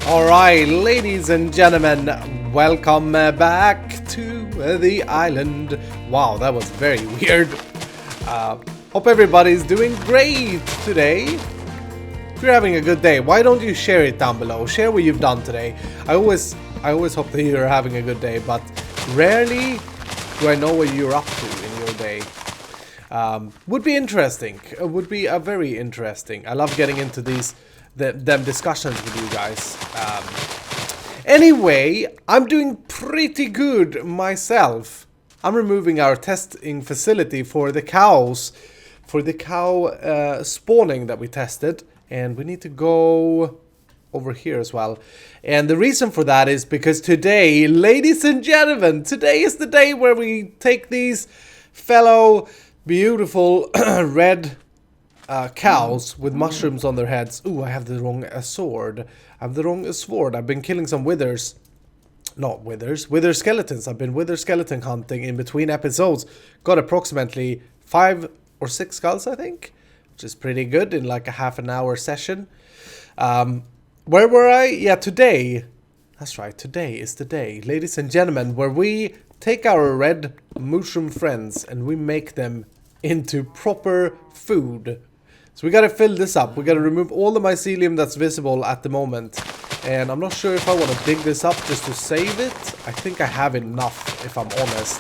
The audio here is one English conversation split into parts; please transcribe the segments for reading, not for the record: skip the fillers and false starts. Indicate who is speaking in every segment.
Speaker 1: Alright, ladies and gentlemen, welcome back to the island. Wow, that was very weird. Hope everybody's doing great today. If you're having a good day, why don't you share it down below? Share what you've done today. I always hope that you're having a good day, but rarely do I know what you're up to in your day. Would be interesting. Would be a very interesting. I love getting into them discussions with you guys. Anyway, I'm doing pretty good myself. I'm removing our testing facility for the cows, for the cow spawning that we tested, and we need to go over here as well. And the reason for that is because today, ladies and gentlemen, today is the day where we take these fellow beautiful red cows with mushrooms on their heads. Ooh, I have the wrong sword. I have the wrong sword. I've been killing some wither skeletons. I've been wither skeleton hunting in between episodes. Got approximately 5 or 6 skulls, I think, which is pretty good in like a half an hour session. Where were I? Yeah, today. That's right, today is the day, ladies and gentlemen, where we take our red mushroom friends and we make them into proper food. So we gotta fill this up. We gotta remove all the mycelium that's visible at the moment. And I'm not sure if I want to dig this up just to save it. I think I have enough, if I'm honest.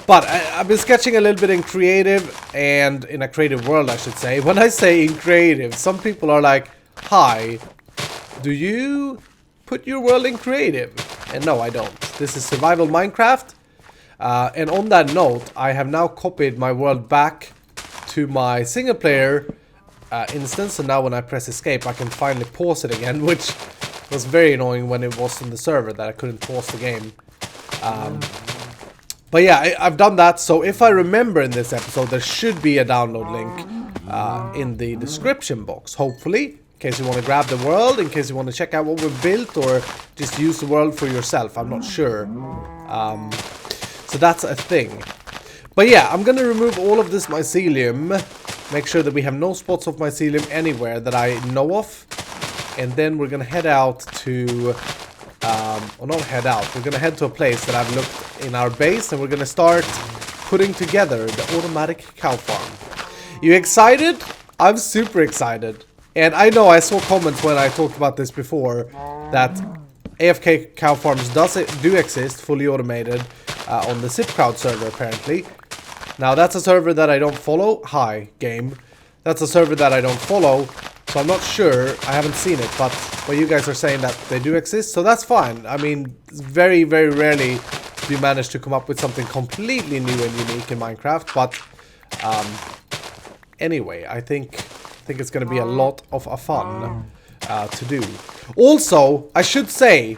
Speaker 1: But I've been sketching a little bit in creative, and in a creative world, I should say. When I say in creative, some people are like, hi, do you put your world in creative? And no, I don't. This is survival Minecraft. And on that note, I have now copied my world back to my single player instance, and now when I press escape I can finally pause it again, which was very annoying when it was on the server that I couldn't pause the game. But yeah, I've done that, so if I remember in this episode there should be a download link in the description box, hopefully, in case you want to grab the world, in case you want to check out what we've built, or just use the world for yourself. I'm not sure. So that's a thing. But yeah, I'm gonna remove all of this mycelium, make sure that we have no spots of mycelium anywhere that I know of, and then we're gonna head out to, or not head out, we're gonna head to a place that I've looked in our base, and we're gonna start putting together the automatic cow farm. You excited? I'm super excited. And I know I saw comments when I talked about this before, that AFK cow farms do exist, fully automated, on the ZipCrowd server apparently. Now that's a server that I don't follow. Hi, game. That's a server that I don't follow, so I'm not sure. I haven't seen it, but you guys are saying that they do exist, so that's fine. I mean, very, very rarely do you manage to come up with something completely new and unique in Minecraft, but anyway, I think it's going to be a lot of fun to do. Also, I should say,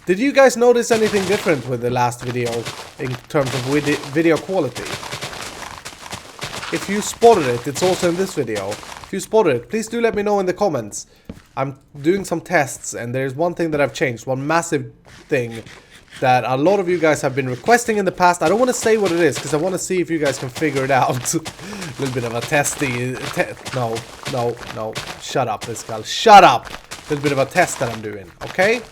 Speaker 1: did you guys notice anything different with the last video in terms of video quality? If you spotted it, it's also in this video. If you spotted it, please do let me know in the comments. I'm doing some tests, and there's one thing that I've changed, one massive thing that a lot of you guys have been requesting in the past. I don't want to say what it is, because I want to see if you guys can figure it out. A little bit of a testy... No. Shut up, Iskall. Shut up! A little bit of a test that I'm doing, okay?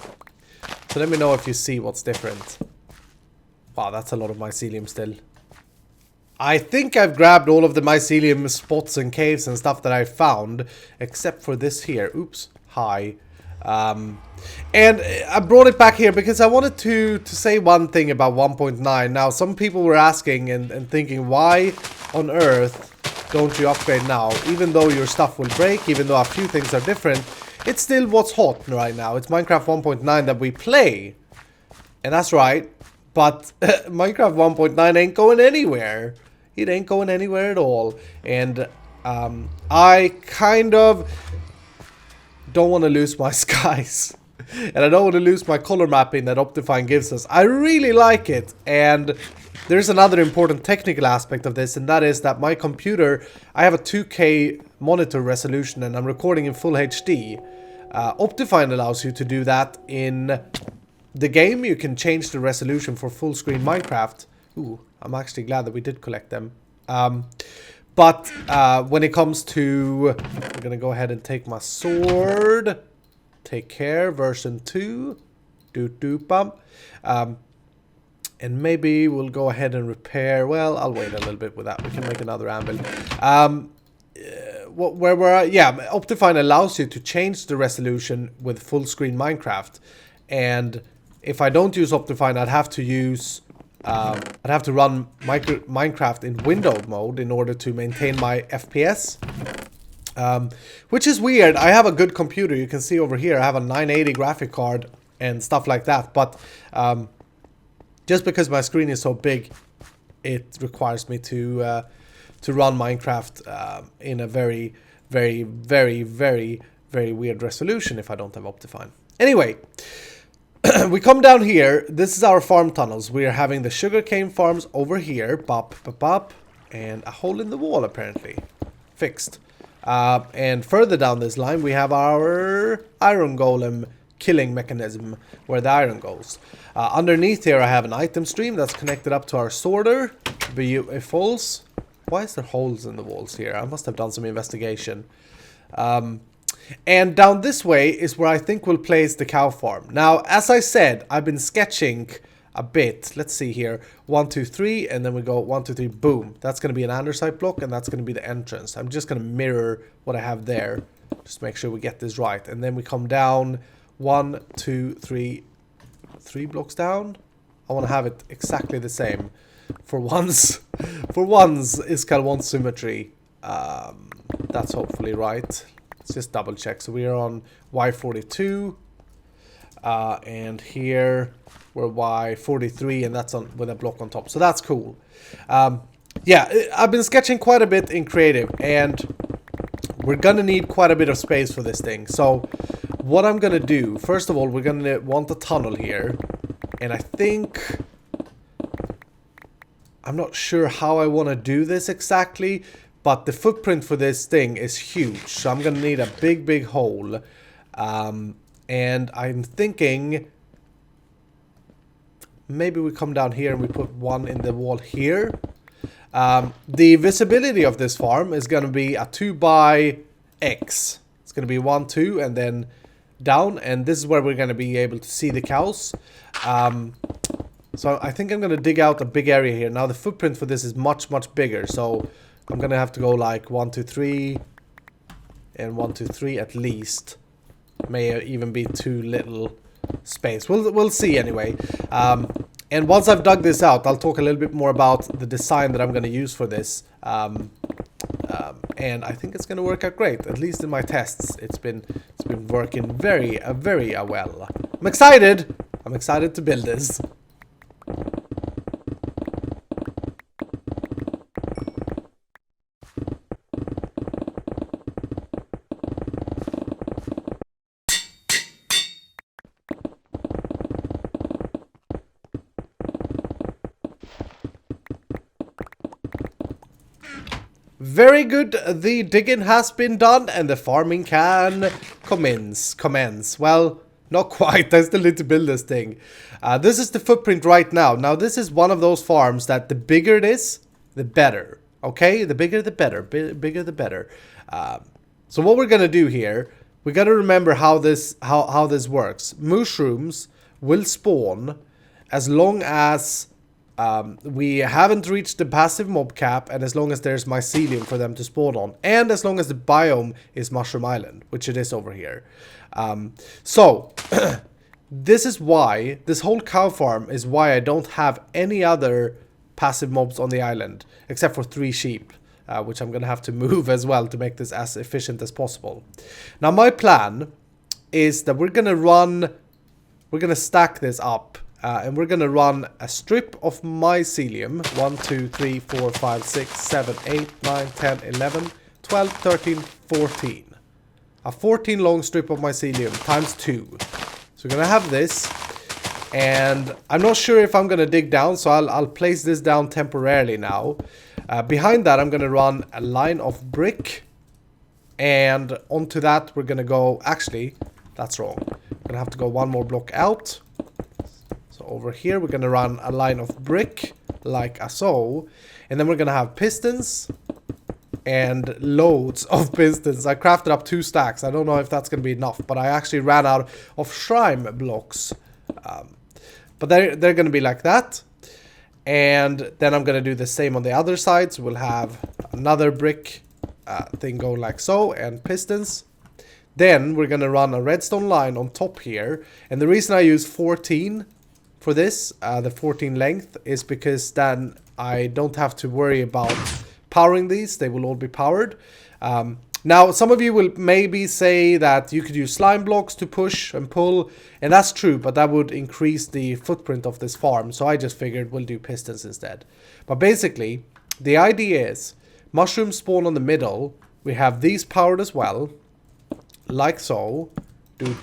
Speaker 1: So let me know if you see what's different. Wow, that's a lot of mycelium still. I think I've grabbed all of the mycelium spots and caves and stuff that I found, except for this here. Oops. Hi. And I brought it back here because I wanted to say one thing about 1.9. Now, some people were asking and thinking, why on earth don't you upgrade now? Even though your stuff will break, even though a few things are different, it's still what's hot right now. It's Minecraft 1.9 that we play. And that's right. But Minecraft 1.9 ain't going anywhere. It ain't going anywhere at all. And I kind of don't want to lose my skies. And I don't want to lose my color mapping that Optifine gives us. I really like it. And there's another important technical aspect of this, and that is that my computer, I have a 2K monitor resolution and I'm recording in full HD. Optifine allows you to do that in the game. You can change the resolution for full screen Minecraft. Ooh, I'm actually glad that we did collect them. But when it comes to... I'm gonna go ahead and take my sword. take care, version 2. Bump. And maybe we'll go ahead and repair. Well, I'll wait a little bit with that. We can make another anvil. Where we're at, yeah, Optifine allows you to change the resolution with full screen Minecraft. And if I don't use Optifine, I'd have to use I'd have to run Minecraft in windowed mode in order to maintain my FPS. Which is weird. I have a good computer. You can see over here I have a 980 graphic card and stuff like that. But just because my screen is so big, it requires me to run Minecraft in a very, very, very, very, very weird resolution if I don't have Optifine. Anyway, we come down here. This is our farm tunnels. We are having the sugarcane farms over here. Bop, bop, bop. And a hole in the wall, apparently. Fixed. And further down this line, we have our iron golem killing mechanism where the iron goes. Underneath here, I have an item stream that's connected up to our sorter. Beautiful. Why is there holes in the walls here? I must have done some investigation. And down this way is where I think we'll place the cow farm. Now, as I said, I've been sketching a bit. Let's see here. 1, 2, 3, and then we go 1, 2, 3, boom. That's going to be an andesite block, and that's going to be the entrance. I'm just going to mirror what I have there. Just make sure we get this right. And then we come down 1, 2, 3, 3 blocks down. I want to have it exactly the same. For once, Iskall wants symmetry. That's hopefully right. Let's just double check. So we are on Y42, and here we're Y43, and that's on with a block on top. So that's cool. Yeah, I've been sketching quite a bit in creative, and we're gonna need quite a bit of space for this thing. So what I'm gonna do, first of all, we're gonna want a tunnel here, and I think I'm not sure how I want to do this exactly, but the footprint for this thing is huge. So I'm going to need a big, big hole. And I'm thinking maybe we come down here and we put one in the wall here. The visibility of this farm is going to be a 2 by X. It's going to be 1, 2, and then down. And this is where we're going to be able to see the cows. So I think I'm going to dig out a big area here. Now the footprint for this is much, much bigger. So I'm going to have to go like 1, 2, 3 and 1, 2, 3 at least. May even be too little space. We'll see anyway. And once I've dug this out, I'll talk a little bit more about the design that I'm going to use for this. And I think it's going to work out great. At least in my tests, it's been working very well. I'm excited. I'm excited to build this. Very good, the digging has been done and the farming can commence. Well, not quite, I still need to build this thing. This is the footprint right now. Now this is one of those farms that the bigger it is, the better. Okay, the bigger the better, bigger the better. So what we're gonna do here, we gotta remember how this works. Mushrooms will spawn as long as we haven't reached the passive mob cap, and as long as there's mycelium for them to spawn on, and as long as the biome is Mushroom Island, which it is over here. So this is why this whole cow farm is why I don't have any other passive mobs on the island except for 3 sheep, which I'm gonna have to move as well to make this as efficient as possible. Now my plan is that we're gonna stack this up. And we're going to run a strip of mycelium. 1, 2, 3, 4, 5, 6, 7, 8, 9, 10, 11, 12, 13, 14. A 14 long strip of mycelium times 2. So we're going to have this. And I'm not sure if I'm going to dig down, so I'll place this down temporarily now. Behind that, I'm going to run a line of brick. And onto that, we're going to go... Actually, that's wrong. We're going to have to go one more block out. So over here, we're going to run a line of brick, like so. And then we're going to have pistons. and loads of pistons. I crafted up 2 stacks. I don't know if that's going to be enough, but I actually ran out of shrine blocks. But they're going to be like that. And then I'm going to do the same on the other side. So we'll have another brick thing going like so, and pistons. Then we're going to run a redstone line on top here. And the reason I use 14 for this, the 14 length, is because then I don't have to worry about powering these. They will all be powered. Now, some of you will maybe say that you could use slime blocks to push and pull, and that's true, but that would increase the footprint of this farm, so I just figured we'll do pistons instead. But basically, the idea is, mushrooms spawn on the middle, we have these powered as well, like so, and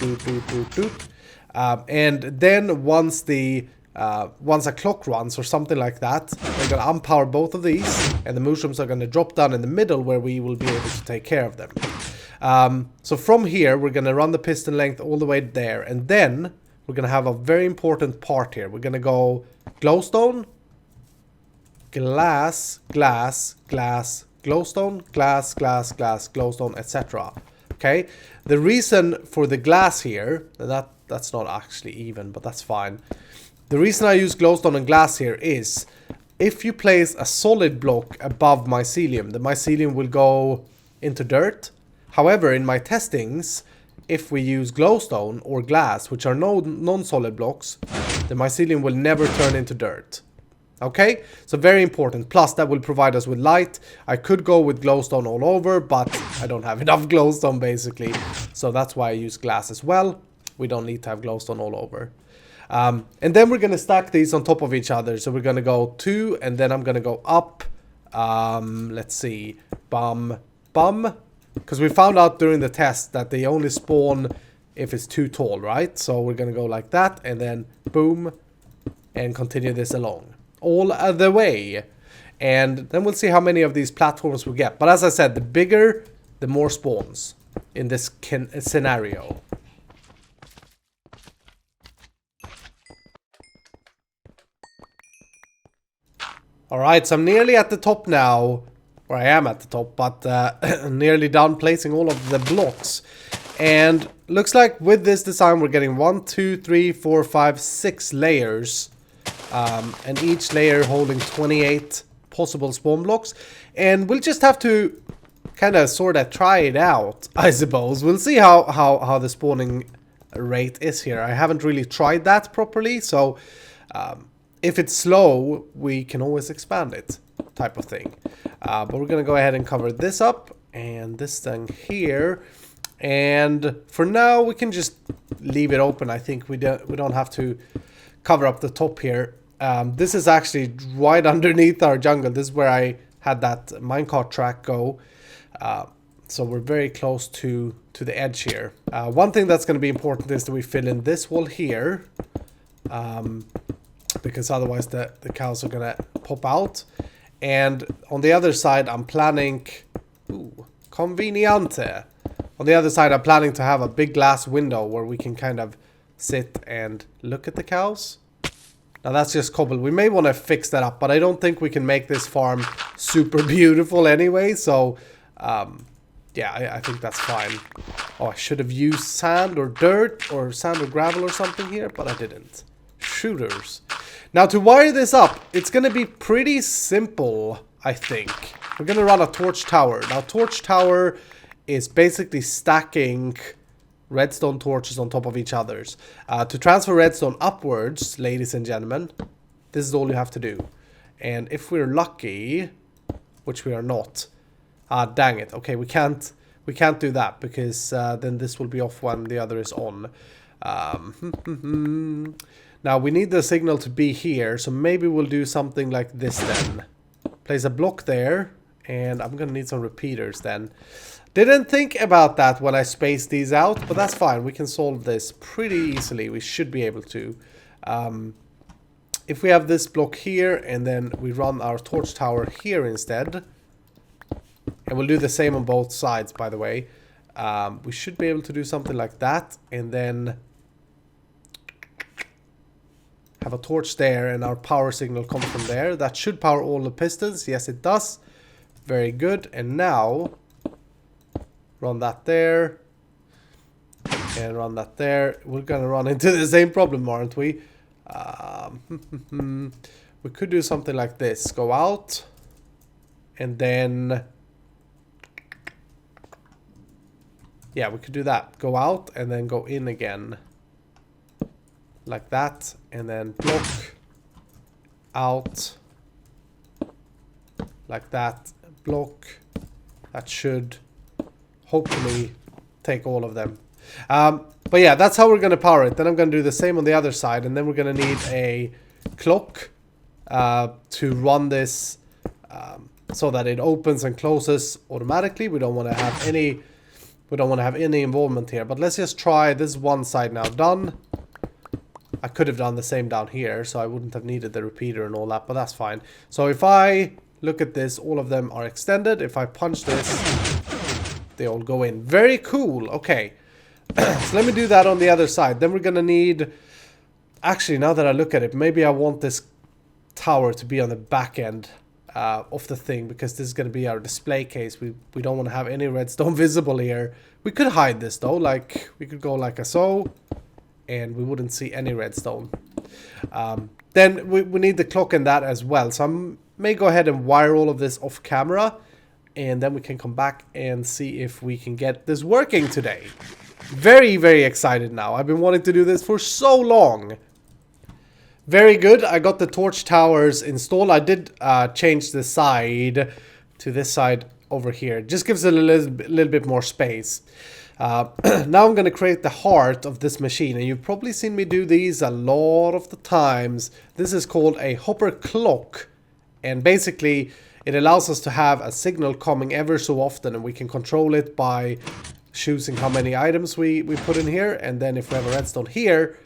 Speaker 1: then once a clock runs or something like that, we're going to unpower both of these, and the mushrooms are going to drop down in the middle where we will be able to take care of them. So from here, we're going to run the piston length all the way there, and then we're going to have a very important part here. We're going to go glowstone, glass, glass, glass, glowstone, glass, glass, glass, glowstone, etc. Okay? The reason for the glass here, that's not actually even, but that's fine. The reason I use glowstone and glass here is if you place a solid block above mycelium, the mycelium will go into dirt. However, in my testings, if we use glowstone or glass, which are non-solid blocks, the mycelium will never turn into dirt. Okay? So very important. Plus, that will provide us with light. I could go with glowstone all over, but I don't have enough glowstone, basically. So that's why I use glass as well. We don't need to have glowstone all over. And then we're going to stack these on top of each other. So we're going to go 2, and then I'm going to go up. Let's see. Bum, bum. Because we found out during the test that they only spawn if it's too tall, right? So we're going to go like that, and then boom, and continue this along. All the way. And then we'll see how many of these platforms we get. But as I said, the bigger, the more spawns in this scenario. Alright, so I'm nearly at the top now, or I am at the top, but nearly done placing all of the blocks. And looks like with this design we're getting 1, 2, 3, 4, 5, 6 layers. And each layer holding 28 possible spawn blocks. And we'll just have to kind of sort of try it out, I suppose. We'll see how the spawning rate is here. I haven't really tried that properly, so... if it's slow, we can always expand it, type of thing. But we're going to go ahead and cover this up, and this thing here. And for now, we can just leave it open. I think we don't have to cover up the top here. This is actually right underneath our jungle. This is where I had that minecart track go. So we're very close to the edge here. One thing that's going to be important is that we fill in this wall here. Because otherwise the cows are gonna pop out. And on the other side I'm planning... Ooh, conveniente. On the other side I'm planning to have a big glass window where we can kind of sit and look at the cows. Now that's just cobble. We may want to fix that up, but I don't think we can make this farm super beautiful anyway, so... yeah, I think that's fine. Oh, I should have used sand or dirt or sand or gravel or something here, but I didn't. Shooters. Now to wire this up, it's going to be pretty simple, I think. We're going to run a torch tower. Now torch tower is basically stacking redstone torches on top of each other's. To transfer redstone upwards, ladies and gentlemen, this is all you have to do. And if we're lucky, which we are not, dang it. Okay, we can't do that because then this will be off when the other is on. Now we need the signal to be here, so maybe we'll do something like this then. Place a block there, and I'm gonna need some repeaters then. Didn't think about that when I spaced these out, but that's fine. We can solve this pretty easily. We should be able to. If we have this block here, and then we run our torch tower here instead, and we'll do the same on both sides, by the way. We should be able to do something like that, and then have a torch there, and our power signal comes from there. That should power all the pistons. Yes, it does. Very good. And now run that there. And run that there. We're gonna run into the same problem, aren't we? We could do something like this. Go out. And then... yeah, we could do that. Go out and then go in again. Like that. And then block. Out. Like that. Block. That should hopefully take all of them. But yeah, that's how we're going to power it. Then I'm going to do the same on the other side. And then we're going to need a clock to run this so that it opens and closes automatically. We don't want to have any... we don't want to have any involvement here. But let's just try this one side now. Done. I could have done the same down here, so I wouldn't have needed the repeater and all that, but that's fine. So if I look at this, all of them are extended. If I punch this, they all go in. Very cool. Okay. So let me do that on the other side. Then we're going to need... actually, now that I look at it, maybe I want this tower to be on the back end of the thing, because this is going to be our display case. We don't want to have any redstone visible here. We could hide this though, like we could go like so, and we wouldn't see any redstone. Then we need the clock in that as well. So I may go ahead and wire all of this off camera, and then we can come back and see if we can get this working today. Very, very excited now. I've been wanting to do this for so long. Very good. I got the torch towers installed. I did change the side to this side over here. It just gives it a little bit more space. Now I'm going to create the heart of this machine. And you've probably seen me do these a lot of the times. This is called a hopper clock. And basically it allows us to have a signal coming ever so often. And we can control it by choosing how many items we put in here. And then if we have a redstone here,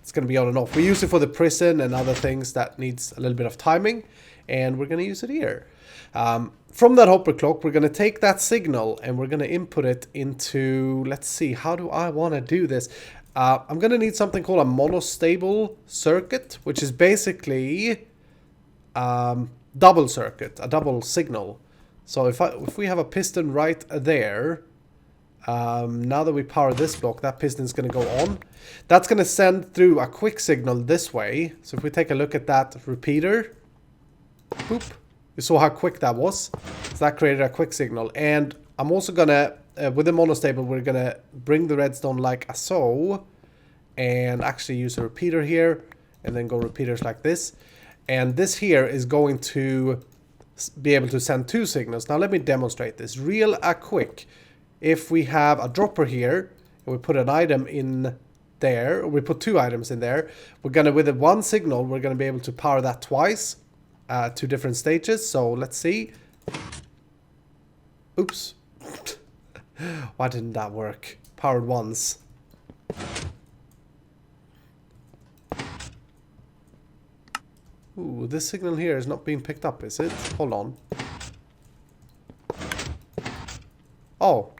Speaker 1: it's going to be on and off. We use it for the prison and other things that needs a little bit of timing, and we're going to use it here. From that hopper clock, we're going to take that signal and we're going to input it into, let's see, how do I want to do this? I'm going to need something called a monostable circuit, which is basically double circuit, a double signal. So if we have a piston right there, now that we power this block, that piston is going to go on. That's going to send through a quick signal this way. So if we take a look at that repeater, boop, you saw how quick that was. So that created a quick signal. And I'm also going to, with the monostable, we're going to bring the redstone like so, and actually use a repeater here, and then go repeaters like this. And this here is going to be able to send two signals. Now let me demonstrate this real quick. If we have a dropper here, and we put an item in there, or we put two items in there, we're going to, with the one signal, we're going to be able to power that twice, two different stages. So let's see. Oops. Why didn't that work? Powered once. Ooh, this signal here is not being picked up, is it? Hold on. Oh.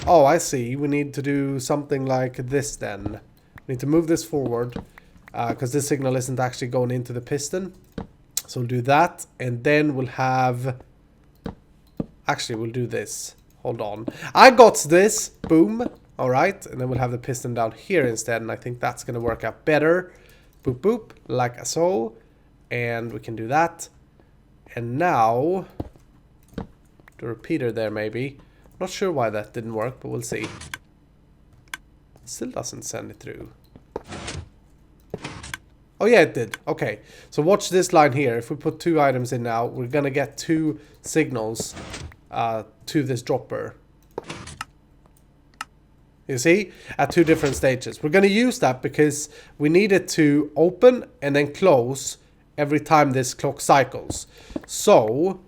Speaker 1: Oh, I see. We need to do something like this then. We need to move this forward because this signal isn't actually going into the piston. So we'll do that, and then we'll have... actually, we'll do this. Hold on. I got this. Boom. All right. And then we'll have the piston down here instead, and I think that's going to work out better. Boop, boop. Like so. And we can do that. And now... the repeater there, maybe. Not sure why that didn't work, but we'll see. Still doesn't send it through. Oh yeah, it did. Okay, so watch this line here. If we put two items in now, we're gonna get two signals to this dropper. You see? At two different stages. We're gonna use that because we need it to open and then close every time this clock cycles. So,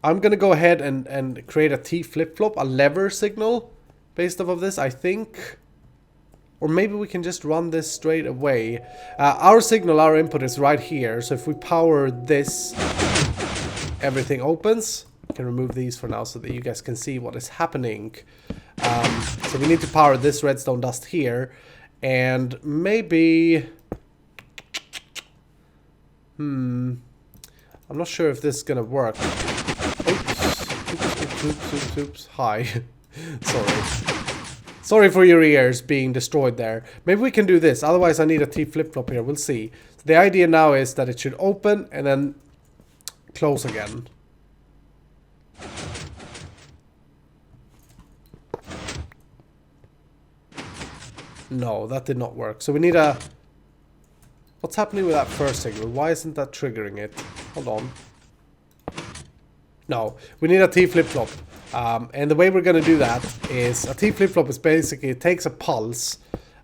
Speaker 1: I'm going to go ahead and create a T flip-flop, a lever signal based off of this, I think. Or maybe we can just run this straight away. Our signal, our input is right here. So if we power this, everything opens. I can remove these for now so that you guys can see what is happening. So we need to power this redstone dust here. And maybe... I'm not sure if this is gonna work. Oops. Hi. Sorry. Sorry for your ears being destroyed there. Maybe we can do this. Otherwise, I need a T flip-flop here. We'll see. So the idea now is that it should open and then close again. No, that did not work. So we need a... What's happening with that first signal? Why isn't that triggering it? Hold on. No, we need a T flip-flop. And the way we're going to do that is a T flip-flop is basically, it takes a pulse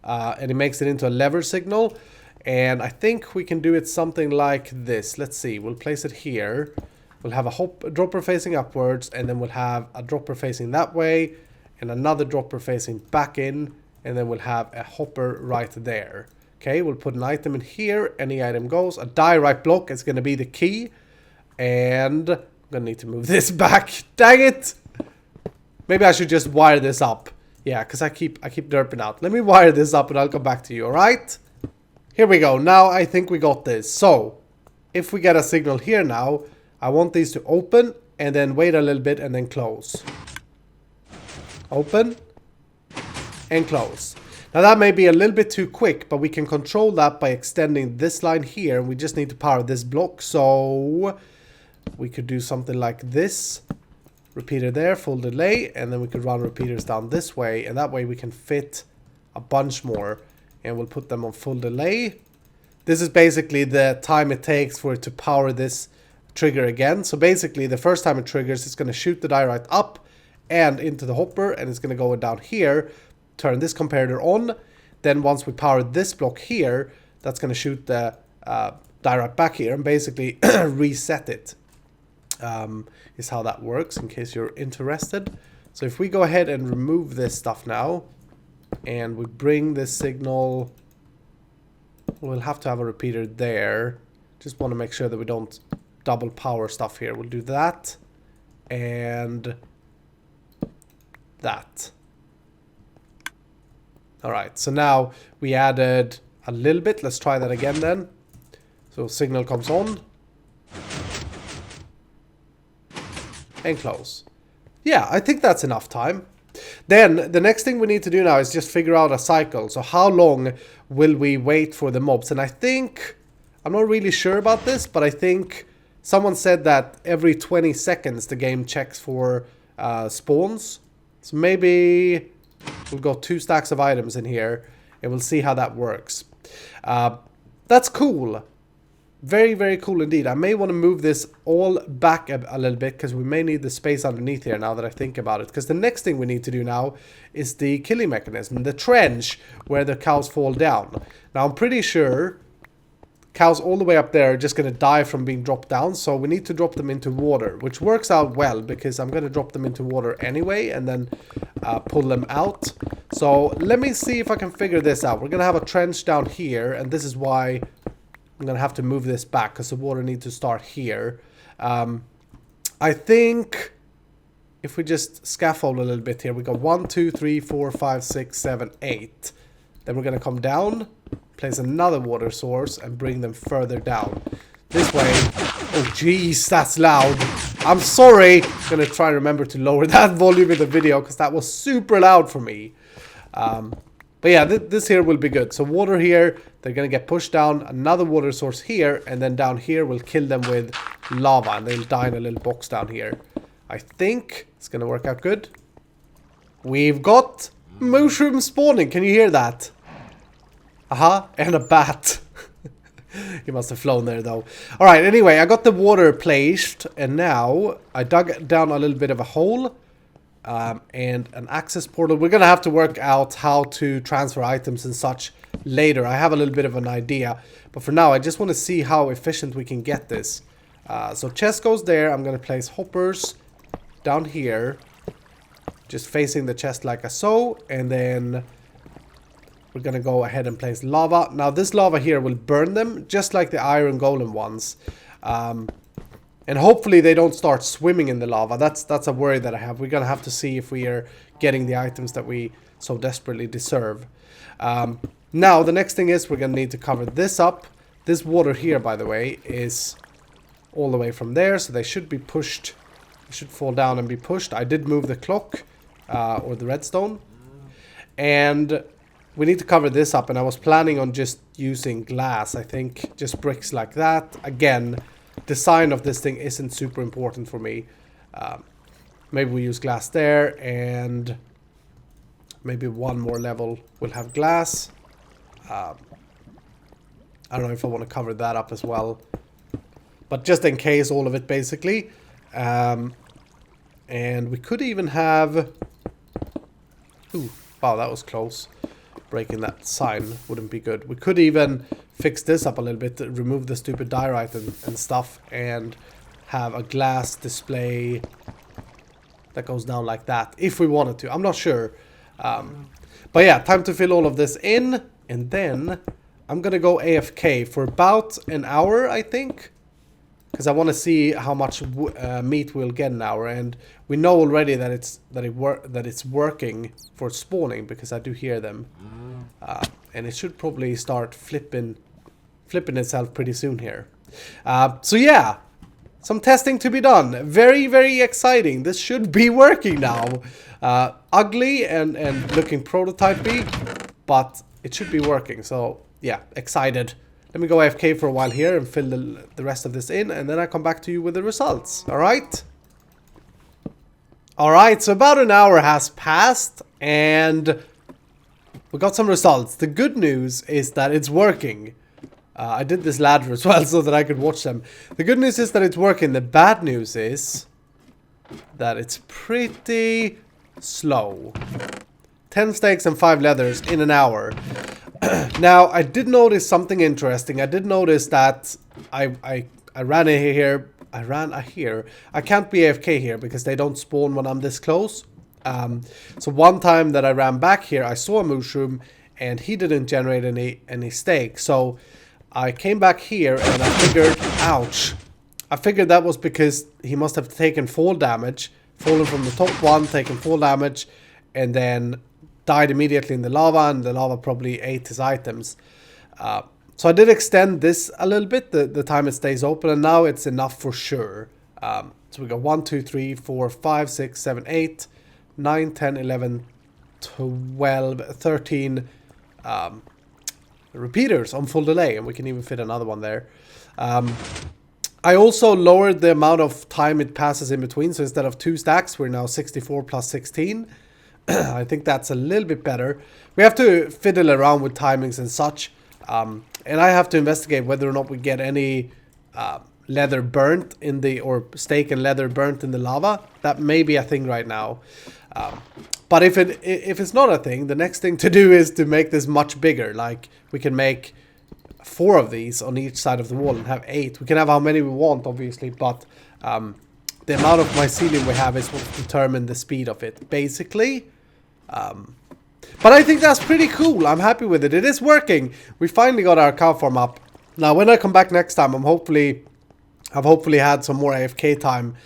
Speaker 1: and it makes it into a lever signal. And I think we can do it something like this. Let's see, we'll place it here. We'll have a dropper facing upwards, and then we'll have a dropper facing that way and another dropper facing back in, and then we'll have a hopper right there. Okay, we'll put an item in here, any item goes. A die right block is going to be the key. And I'm going to need to move this back. Dang it! Maybe I should just wire this up. Yeah, because I keep derping out. Let me wire this up and I'll come back to you, alright? Here we go. Now I think we got this. So, if we get a signal here now, I want these to open and then wait a little bit and then close. Open and close. Now that may be a little bit too quick, but we can control that by extending this line here. We just need to power this block. So we could do something like this. Repeater there, full delay, and then we could run repeaters down this way, and that way we can fit a bunch more, and we'll put them on full delay. This is basically the time it takes for it to power this trigger again. So basically the first time it triggers, it's going to shoot the die right up and into the hopper, and it's going to go down here, turn this comparator on. Then once we power this block here, that's going to shoot the die right back here and basically reset it. Is how that works, in case you're interested. So if we go ahead and remove this stuff now, and we bring this signal, we'll have to have a repeater there. Just want to make sure that we don't double power stuff here. We'll do that and that. Alright, so now we added a little bit. Let's try that again then. So signal comes on and close. Yeah, I think that's enough time. Then the next thing we need to do now is just figure out a cycle. So how long will we wait for the mobs? And I think, I'm not really sure about this, but I think someone said that every 20 seconds the game checks for spawns. So maybe we'll go 2 stacks of items in here and we'll see how that works. That's cool. Very, very cool indeed. I may want to move this all back a little bit because we may need the space underneath here now that I think about it. Because the next thing we need to do now is the killing mechanism, the trench where the cows fall down. Now I'm pretty sure cows all the way up there are just going to die from being dropped down. So we need to drop them into water, which works out well because I'm going to drop them into water anyway and then pull them out. So let me see if I can figure this out. We're going to have a trench down here, and this is why I'm going to have to move this back because the water needs to start here. I think if we just scaffold a little bit here, we go 1, 2, 3, 4, 5, 6, 7, 8. Then we're going to come down, place another water source, and bring them further down. This way. Oh, jeez, that's loud. I'm sorry. I'm going to try and remember to lower that volume in the video because that was super loud for me. But yeah, this here will be good. So water here, they're going to get pushed down. Another water source here, and then down here we'll kill them with lava, and they'll die in a little box down here. I think it's going to work out good. We've got mushroom spawning. Can you hear that? Aha, and a bat. He must have flown there though. Alright, anyway, I got the water placed, and now I dug down a little bit of a hole. And an access portal. We're going to have to work out how to transfer items and such later. I have a little bit of an idea. But for now, I just want to see how efficient we can get this. So chest goes there. I'm going to place hoppers down here. Just facing the chest like so. And then we're going to go ahead and place lava. Now this lava here will burn them just like the iron golem ones. And hopefully they don't start swimming in the lava. That's a worry that I have. We're going to have to see if we are getting the items that we so desperately deserve. Now, the next thing is we're going to need to cover this up. This water here, by the way, is all the way from there, so they should be pushed. They should fall down and be pushed. I did move the clock, or the redstone. And we need to cover this up, and I was planning on just using glass, I think. Just bricks like that. Again, design of this thing isn't super important for me. Maybe we use glass there, and maybe one more level will have glass. I don't know if I want to cover that up as well. But just in case, all of it basically. And we could even have... Ooh, wow, that was close. Breaking that sign wouldn't be good. We could even fix this up a little bit, remove the stupid diorite and stuff, and have a glass display that goes down like that, if we wanted to. I'm not sure. But yeah, time to fill all of this in, and then I'm gonna go AFK for about an hour, I think, because I want to see how much meat we'll get an hour, and we know already that it's working for spawning, because I do hear them, and it should probably start flipping itself pretty soon here. So yeah, some testing to be done. Very, very exciting. This should be working now. Ugly and looking prototypey, but it should be working. So yeah, excited. Let me go AFK for a while here and fill the rest of this in, and then I come back to you with the results. Alright? Alright, so about an hour has passed, and we got some results. The good news is that it's working. I did this ladder as well so that I could watch them. The good news is that it's working. The bad news is that it's pretty slow. 10 steaks and 5 leathers in an hour. Now, I did notice something interesting. I did notice that I ran here. I can't be AFK here because they don't spawn when I'm this close. So one time that I ran back here, I saw a mushroom and he didn't generate any steak. So I came back here and I figured, ouch. I figured that was because he must have taken fall damage, fallen from the top one, taken fall damage, and then died immediately in the lava, and the lava probably ate his items. So I did extend this a little bit, the time it stays open, and now it's enough for sure. So we got 1, 2, 3, 4, 5, 6, 7, 8, 9, 10, 11, 12, 13 repeaters on full delay, and we can even fit another one there. I also lowered the amount of time it passes in between, so instead of 2 stacks, we're now 64 plus 16. I think that's a little bit better. We have to fiddle around with timings and such, and I have to investigate whether or not we get any leather burnt in the, or steak and leather burnt in the lava. That may be a thing right now. But if it's not a thing, the next thing to do is to make this much bigger. Like, we can make 4 of these on each side of the wall and have 8. We can have how many we want, obviously, but the amount of mycelium we have is what will determine the speed of it, basically. But I think that's pretty cool. I'm happy with it. It is working. We finally got our cow farm up. Now, when I come back next time, I've hopefully had some more AFK time,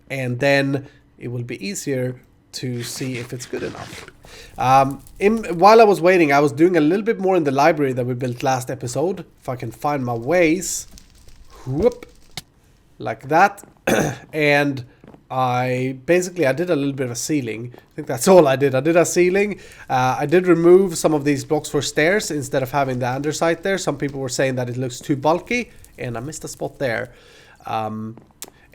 Speaker 1: and then it will be easier to see if it's good enough. While I was waiting, I was doing a little bit more in the library that we built last episode. If I can find my ways. Whoop. Like that. And I did a little bit of a ceiling. I think that's all I did. I did a ceiling. I did remove some of these blocks for stairs instead of having the andesite there. Some people were saying that it looks too bulky, and I missed a spot there.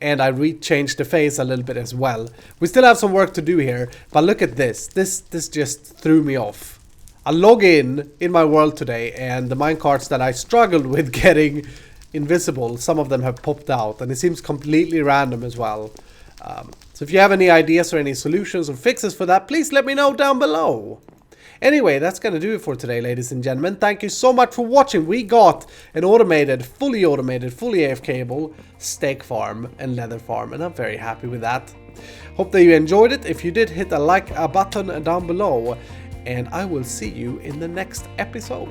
Speaker 1: And I changed the face a little bit as well. We still have some work to do here, but look at this. This just threw me off. I log in my world today, and the minecarts that I struggled with getting invisible, some of them have popped out, and it seems completely random as well. So if you have any ideas or any solutions or fixes for that, please let me know down below. Anyway, that's going to do it for today, ladies and gentlemen. Thank you so much for watching. We got an fully AFK-able steak farm and leather farm, and I'm very happy with that. Hope that you enjoyed it. If you did, hit a like button down below, and I will see you in the next episode.